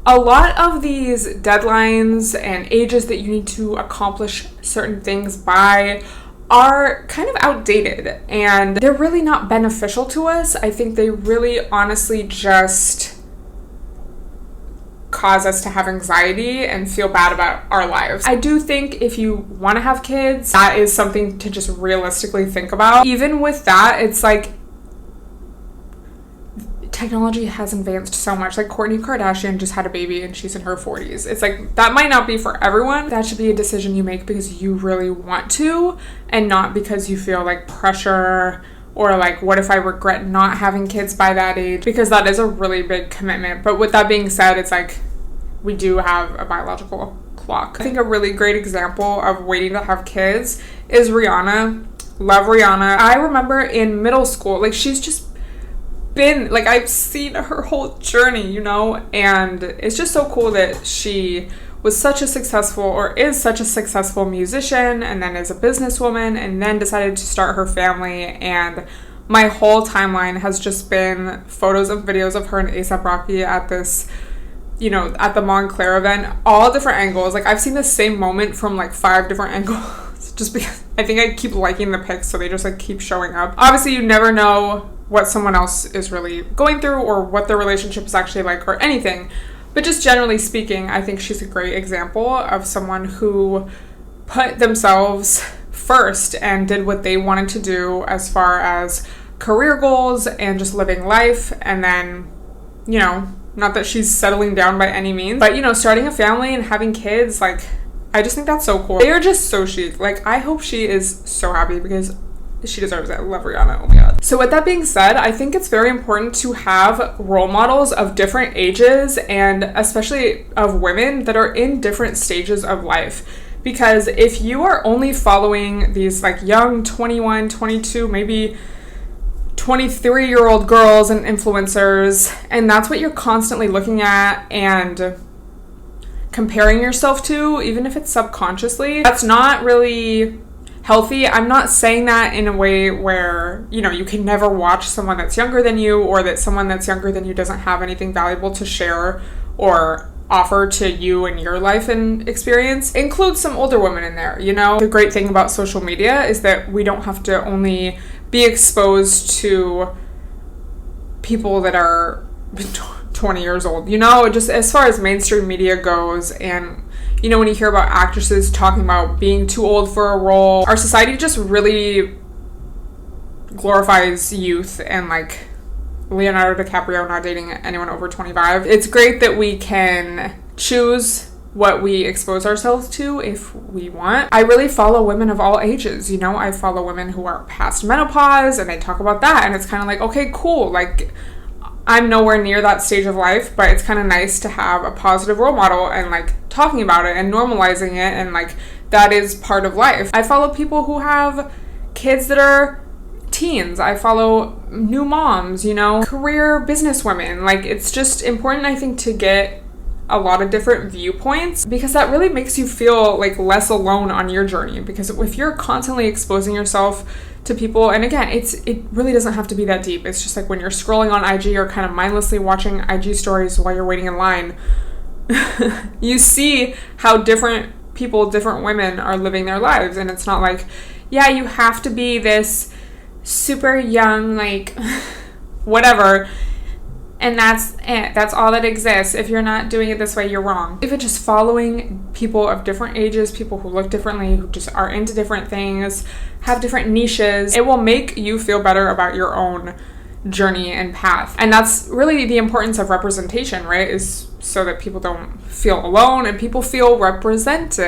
a lot of these deadlines and ages that you need to accomplish certain things by are kind of outdated, and they're really not beneficial to us. I think they really honestly just cause us to have anxiety and feel bad about our lives. I do think if you want to have kids, that is something to just realistically think about. Even with that, it's like technology has advanced so much. Like Kourtney Kardashian just had a baby and she's in her 40s. It's like that might not be for everyone. That should be a decision you make because you really want to, and not because you feel like pressure or like, what if I regret not having kids by that age? Because that is a really big commitment. But with that being said, it's like we do have a biological clock. I think a really great example of waiting to have kids is Rihanna. Love Rihanna. I remember in middle school, like she's just been, like I've seen her whole journey, you know? And it's just so cool that she was such a successful, or is such a successful musician, and then is a businesswoman, and then decided to start her family. And my whole timeline has just been photos and videos of her and A$AP Rocky at this, you know, at the Montclair event, all different angles. Like I've seen the same moment from like 5 different angles just because I think I keep liking the pics, so they just like keep showing up. Obviously you never know what someone else is really going through or what their relationship is actually like or anything. But just generally speaking, I think she's a great example of someone who put themselves first and did what they wanted to do as far as career goals and just living life. And then, you know, not that she's settling down by any means, but, you know, starting a family and having kids, like, I just think that's so cool. They are just so chic. Like, I hope she is so happy because she deserves it. I love Rihanna. Oh my god. So with that being said, I think it's very important to have role models of different ages, and especially of women that are in different stages of life. Because if you are only following these like young 21, 22, maybe 23-year-old girls and influencers, and that's what you're constantly looking at and comparing yourself to, even if it's subconsciously, that's not really healthy. I'm not saying that in a way where, you know, you can never watch someone that's younger than you, or that someone that's younger than you doesn't have anything valuable to share or offer to you and your life and experience. Include some older women in there, you know? The great thing about social media is that we don't have to only be exposed to people that are 20 years old, you know? Just as far as mainstream media goes, and you know, when you hear about actresses talking about being too old for a role, our society just really glorifies youth, and like Leonardo DiCaprio not dating anyone over 25. It's great that we can choose what we expose ourselves to if we want. I really follow women of all ages, you know? I follow women who are past menopause, and they talk about that, and it's kind of like, okay, cool. Like, I'm nowhere near that stage of life, but it's kind of nice to have a positive role model and like talking about it and normalizing it, and like that is part of life. I follow people who have kids that are teens. I follow new moms, you know, career business women. Like, it's just important, I think, to get a lot of different viewpoints, because that really makes you feel like less alone on your journey. Because if you're constantly exposing yourself to people, and again, it really doesn't have to be that deep. It's just like when you're scrolling on IG or kind of mindlessly watching IG stories while you're waiting in line, you see how different people, different women are living their lives. And it's not like, yeah, you have to be this super young, like whatever, and that's it. That's all that exists. If you're not doing it this way, you're wrong. If it's just following people of different ages, people who look differently, who just are into different things, have different niches, it will make you feel better about your own journey and path. And that's really the importance of representation, right? Is so that people don't feel alone and people feel represented.